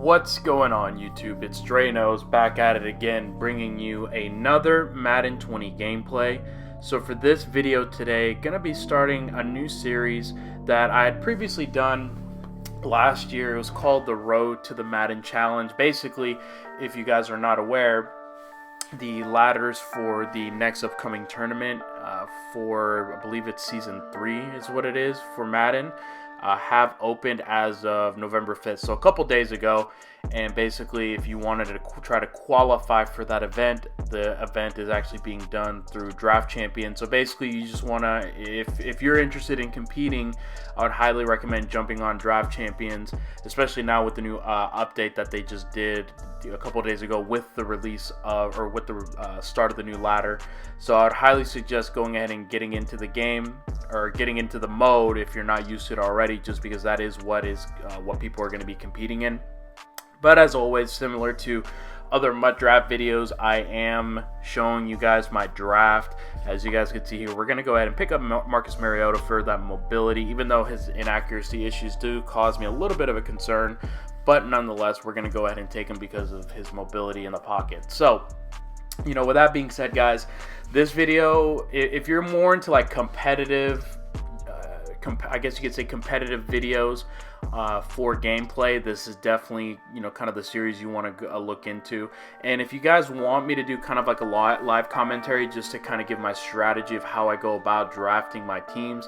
What's going on YouTube? It's Drano's back at it again, bringing you another Madden 20 gameplay. So for this video today, gonna be starting a new series that I had previously done last year. It was called The Road to the Madden Challenge. Basically, if you guys are not aware, the ladders for the next upcoming tournament for, I believe it's season 3 is what it is for Madden, have opened as of November 5th, so a couple days ago. And basically, if you wanted to try to qualify for that event, the event is actually being done through Draft Champion. So basically, you just want to, if you're interested in competing, I would highly recommend jumping on Draft Champions, especially now with the new update that they just did a couple days ago with the release of, or with the start of the new ladder. So I would highly suggest going ahead and getting into the game, or getting into the mode if you're not used to it already, just because that is what people are going to be competing in. But as always, similar to other MUT draft videos, I am showing you guys my draft. As you guys can see here, we're going to go ahead and pick up Marcus Mariota for that mobility, even though his inaccuracy issues do cause me a little bit of a concern. But nonetheless, we're going to go ahead and take him because of his mobility in the pocket. So, you know, with that being said, guys, this video, if you're more into like competitive, I guess you could say competitive videos for gameplay, this is definitely, you know, kind of the series you want to look into. And if you guys want me to do kind of like a live commentary just to kind of give my strategy of how I go about drafting my teams,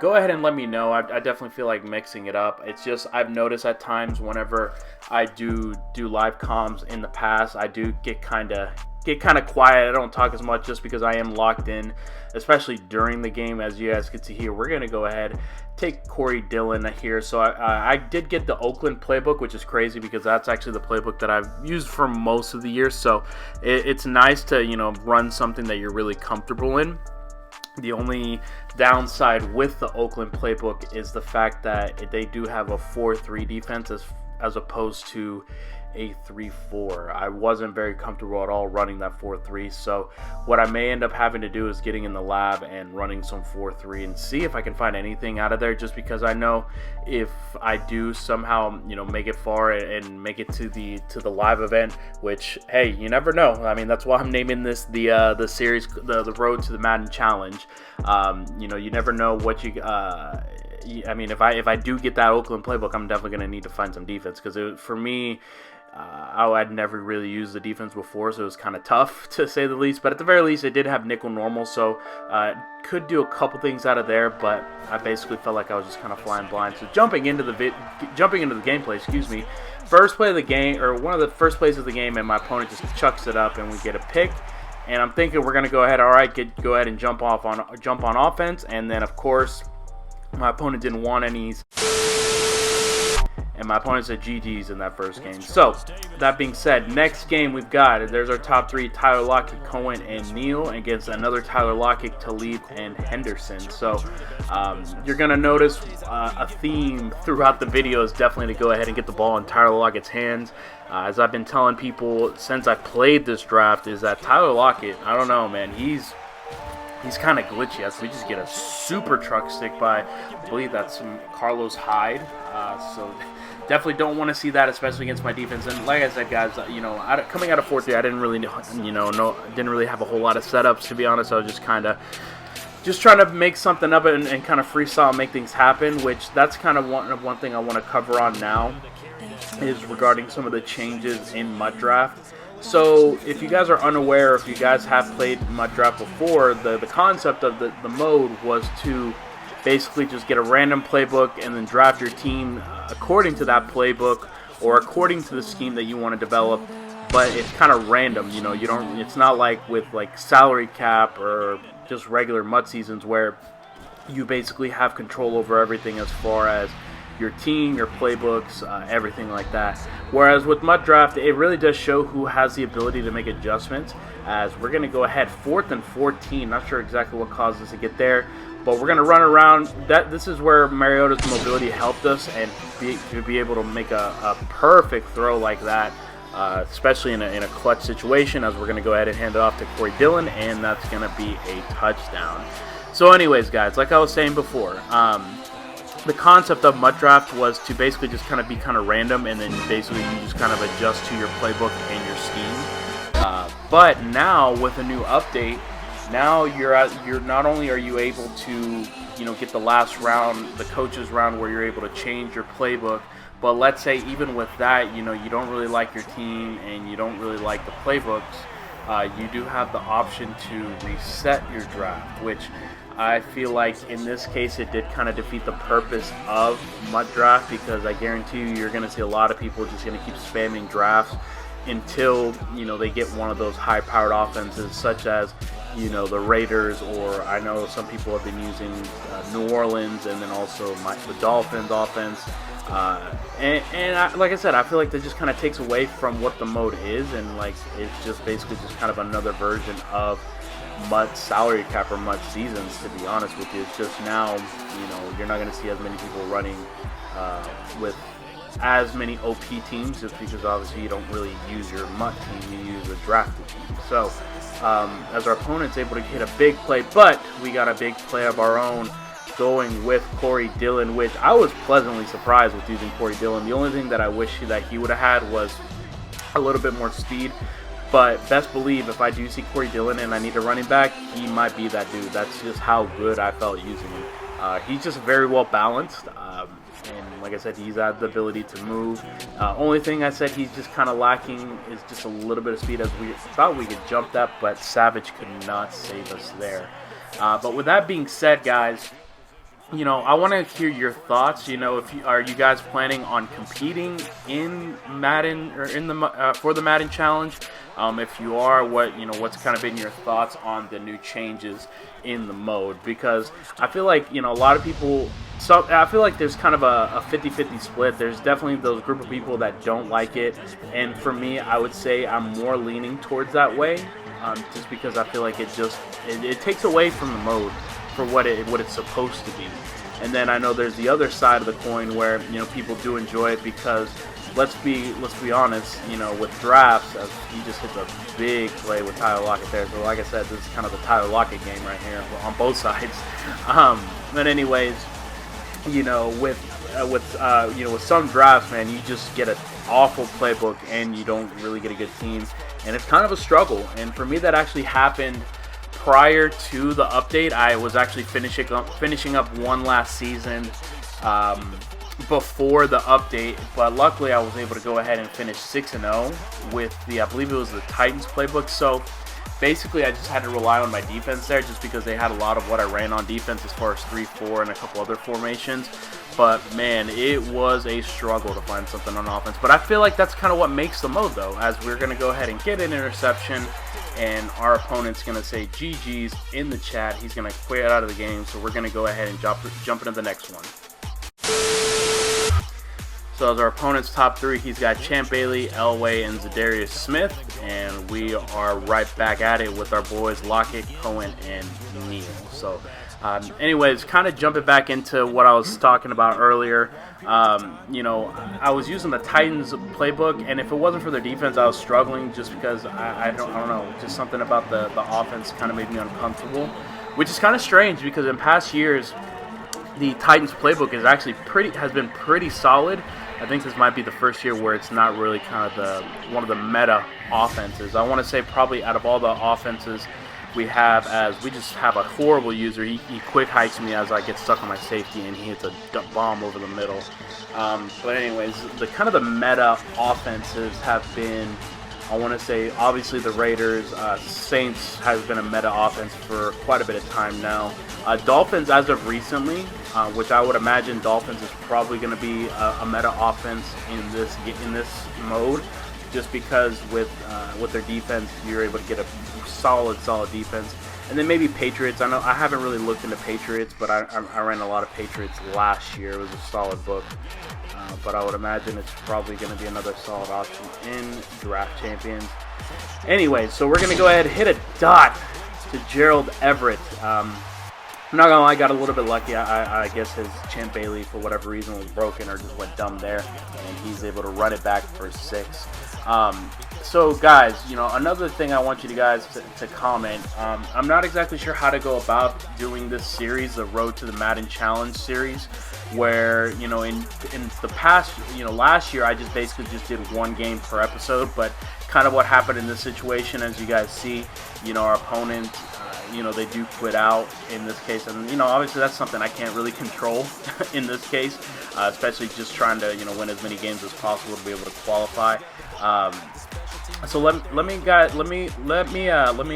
go ahead and let me know. I definitely feel like mixing it up. It's just I've noticed at times whenever I do live comms in the past, I do get kind of quiet. I don't talk as much just because I am locked in, especially during the game. As you guys can see here, we're going to go ahead, take Corey Dillon here. So I did get the Oakland playbook, which is crazy because that's actually the playbook that I've used for most of the year. So it's nice to, you know, run something that you're really comfortable in. The only downside with the Oakland playbook is the fact that they do have a 4-3 defense as opposed to a 3-4. I wasn't very comfortable at all running that 4-3, so what I may end up having to do is getting in the lab and running some 4-3 and see if I can find anything out of there, just because I know if I do somehow, you know, make it far and make it to the live event, which, hey, you never know. I mean, that's why I'm naming this the series the Road to the Madden Challenge. You know, you never know what you I mean, if I do get that Oakland playbook, I'm definitely going to need to find some defense, because for me, I'd never really used the defense before, so it was kind of tough to say the least. But at the very least, it did have nickel normal, so could do a couple things out of there. But I basically felt like I was just kind of flying blind. So jumping into the gameplay, excuse me. First play of the game, or one of the first plays of the game, and my opponent just chucks it up, and we get a pick. And I'm thinking we're gonna go ahead. All right, go ahead and jump on offense, and then of course my opponent didn't want any. And my opponent said GG's in that first game. So, that being said, next game we've got, there's our top 3, Tyler Lockett, Cohen, and Neal, against another Tyler Lockett, Talib, and Henderson. So, you're going to notice a theme throughout the video is definitely to go ahead and get the ball in Tyler Lockett's hands. As I've been telling people since I played this draft, is that Tyler Lockett, I don't know, man, he's kind of glitchy. As we just get a super truck stick by, I believe that's Carlos Hyde. So definitely don't want to see that, especially against my defense. And like I said, guys, you know, coming out of 4-3, I didn't really, didn't really have a whole lot of setups, to be honest. I was just trying to make something up and kind of freestyle, make things happen. Which that's kind of one thing I want to cover on now, is regarding some of the changes in MUT draft. So if you guys are unaware, if you guys have played MUT draft before, the concept of the mode was to basically just get a random playbook and then draft your team according to that playbook or according to the scheme that you want to develop. But it's kind of random, you know. It's not like with like salary cap or just regular MUT seasons where you basically have control over everything as far as your team, your playbooks, everything like that. Whereas with MUT draft, it really does show who has the ability to make adjustments. As we're going to go ahead, 4th and 14. Not sure exactly what caused us to get there, but we're going to run around. This is where Mariota's mobility helped us, and to be able to make a perfect throw like that, especially in a clutch situation. As we're going to go ahead and hand it off to Corey Dillon, and that's going to be a touchdown. So anyways, guys, like I was saying before, the concept of MUT Draft was to basically just kind of be kind of random, and then basically you just kind of adjust to your playbook and your scheme. But now with a new update, now you're not only are you able to get the last round, the coaches round, where you're able to change your playbook. But let's say even with that, you don't really like your team and you don't really like the playbooks, you do have the option to reset your draft, which I feel like in this case it did kind of defeat the purpose of MUT Draft, because I guarantee you're going to see a lot of people just going to keep spamming drafts until they get one of those high-powered offenses, such as the Raiders, or I know some people have been using New Orleans, and then also the Dolphins offense. Like I said, I feel like that just kind of takes away from what the mode is, and like it's just basically just kind of another version of MUT salary cap or MUT seasons. To be honest with you, it's just now you're not going to see as many people running with as many OP teams, just because obviously you don't really use your MUT team, you use a drafted team. So as our opponent's able to hit a big play, but we got a big play of our own, going with Corey Dillon, which I was pleasantly surprised with using Corey Dillon. The only thing that I wish that he would have had was a little bit more speed, but best believe if I do see Corey Dillon and I need a running back, he might be that dude. That's just how good I felt using him. He's just very well balanced, and like I said, he's had the ability to move. Only thing I said he's just kind of lacking is just a little bit of speed, as we thought we could jump that, but Savage could not save us there. But with that being said, guys, I want to hear your thoughts. Are you guys planning on competing in Madden or in the for the Madden Challenge? If you are, what's kind of been your thoughts on the new changes in the mode? Because I feel like a lot of people. So I feel like there's kind of a 50-50 split. There's definitely those group of people that don't like it, and for me, I would say I'm more leaning towards that way, just because I feel like it takes away from the mode for what it's supposed to be. And then I know there's the other side of the coin where people do enjoy it, because let's be honest, with drafts, as he just hits a big play with Tyler Lockett there. So like I said, this is kind of the Tyler Lockett game right here on both sides. But anyways, with some drafts, man, you just get an awful playbook and you don't really get a good team, and it's kind of a struggle. And for me, that actually happened prior to the update. I was actually finishing up one last season before the update, but luckily I was able to go ahead and finish 6-0 with I believe it was the Titans playbook. So basically I just had to rely on my defense there, just because they had a lot of what I ran on defense as far as 3-4 and a couple other formations. But man, it was a struggle to find something on offense. But I feel like that's kind of what makes the mode, though, as we're going to go ahead and get an interception, and our opponent's going to say GG's in the chat. He's going to quit out of the game, so we're going to go ahead and jump into the next one. So as our opponent's top three, he's got Champ Bailey, Elway, and Zadarius Smith, and we are right back at it with our boys Lockett, Cohen, and Neal. So anyways, kind of jumping back into what I was talking about earlier, I was using the Titans playbook, and if it wasn't for their defense, I was struggling, just because I don't know, just something about the offense kind of made me uncomfortable, which is kind of strange, because in past years, the Titans playbook has been pretty solid. I think this might be the first year where it's not really kind of one of the meta offenses. I want to say probably out of all the offenses we just have a horrible user. He quick hikes me as I get stuck on my safety, and he hits a bomb over the middle. But anyways, the meta offenses have been, I want to say, obviously the Raiders. Saints has been a meta offense for quite a bit of time now. Dolphins, as of recently, which I would imagine Dolphins is probably going to be a meta offense in this mode, just because with their defense, you're able to get a solid defense. And then maybe Patriots. I know I haven't really looked into Patriots, but I ran a lot of Patriots last year. It was a solid book. But I would imagine it's probably going to be another solid option in Draft Champions. Anyway, so we're going to go ahead and hit a dot to Gerald Everett. I'm not gonna lie, I got a little bit lucky. I guess his Champ Bailey, for whatever reason, was broken or just went dumb there, and he's able to run it back for 6. So guys, another thing I want you guys to comment. I'm not exactly sure how to go about doing this series, the Road to the Madden Challenge series, where in the past, last year I just basically just did one game per episode. But kind of what happened in this situation, as you guys see, our opponent, they do quit out in this case, and obviously that's something I can't really control in this case, especially just trying to win as many games as possible to be able to qualify. So let me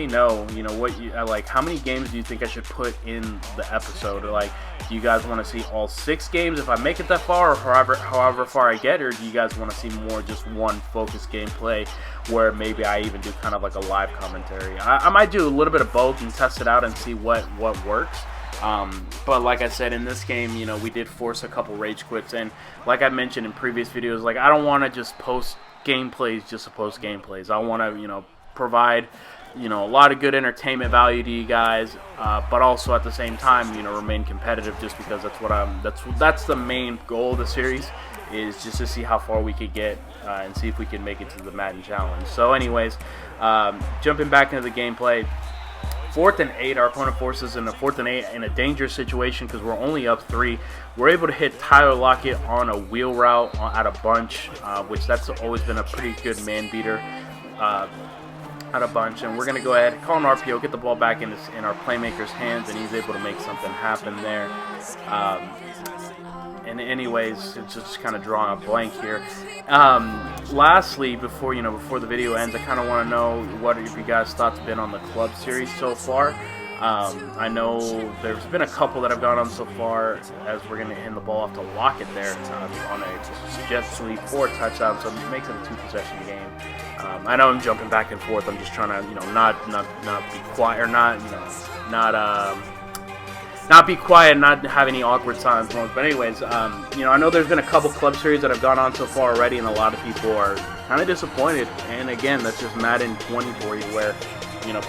know, what you like. How many games do you think I should put in the episode? Or like, do you guys want to see all 6 games if I make it that far, or however far I get, or do you guys want to see more just one focused gameplay where maybe I even do kind of like a live commentary? I might do a little bit of both and test it out and see what works. But like I said, in this game, we did force a couple rage quits, and like I mentioned in previous videos, like I don't want to just post gameplays just to post gameplays. I want to provide a lot of good entertainment value to you guys, but also at the same time remain competitive, just because that's the main goal of the series, is just to see how far we could get and see if we can make it to the Madden Challenge. So anyways, jumping back into the gameplay, 4th and 8, our opponent forces in a 4th and 8 in a dangerous situation because we're only up 3. We're able to hit Tyler Lockett on a wheel route at a bunch, which that's always been a pretty good man beater at a bunch. And we're going to go ahead, call an RPO, get the ball back in our playmaker's hands, and he's able to make something happen there. And anyways, it's just kind of drawing a blank here. Lastly, before the video ends, I kind of want to know what have you guys' thoughts been on the club series so far. I know there's been a couple that have gone on so far, as we're going to hand the ball off to Lockett there on a jet sweep for a touchdown, so it makes it a 2-possession game. I know I'm jumping back and forth. I'm just trying to not be quiet, or not be quiet, not have any awkward silence moments. But anyways, I know there's been a couple club series that have gone on so far already, and a lot of people are kind of disappointed. And again, that's just Madden 20 for you, where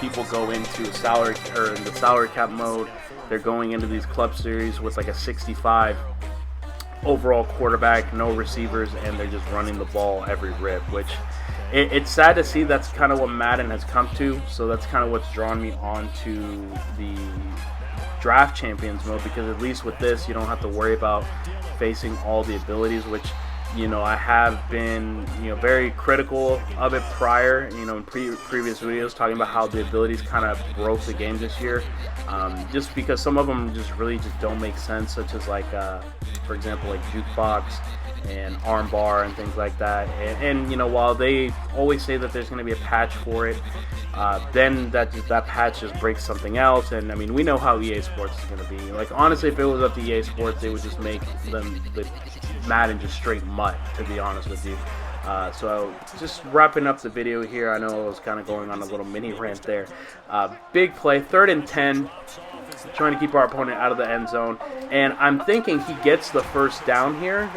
people go into in the salary cap mode. They're going into these club series with like a 65 overall quarterback, no receivers, and they're just running the ball every rip, which it's sad to see. That's kind of what Madden has come to. So that's kind of what's drawn me on to the draft champions mode, because at least with this you don't have to worry about facing all the abilities, which I have been very critical of it prior, in previous videos, talking about how the abilities kind of broke the game this year, just because some of them just don't make sense, such as like for example, like jukebox and armbar and things like that. And while they always say that there's going to be a patch for it, then that patch just breaks something else. And I mean, we know how EA Sports is going to be. Like, honestly, if it was up to EA Sports, they would just make the Madden just straight mutt, to be honest with you. So just wrapping up the video here. I know I was kind of going on a little mini rant there. Big play, 3rd and 10. Trying to keep our opponent out of the end zone, and I'm thinking he gets the first down here.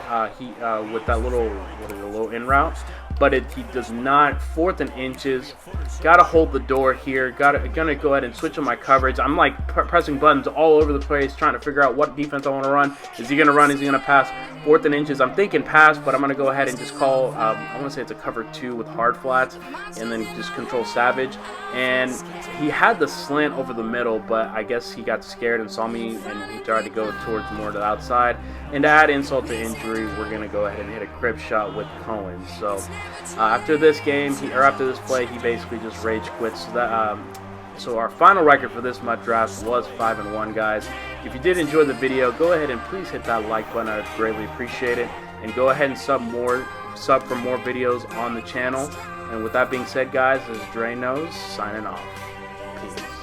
With that little in route, but he does not. 4th and inches. Gotta hold the door here. Gonna go ahead and switch on my coverage. I'm like pressing buttons all over the place, trying to figure out what defense I want to run. Is he gonna run? Is he gonna pass? 4th and inches. I'm thinking pass, but I'm gonna go ahead and just call. I want to say it's a cover 2 with hard flats, and then just control Savage. And he had the slant over the middle, but I guess he got scared and saw me, and he tried to go towards more to the outside. And to add insult to injury, we're gonna go ahead and hit a crib shot with Cohen. So after this play, he basically just rage quits. So our final record for this MUT draft was 5-1, guys. If you did enjoy the video, go ahead and please hit that like button. I'd greatly appreciate it. And go ahead and sub for more videos on the channel. And with that being said, guys, this is Dre Knows signing off. Peace.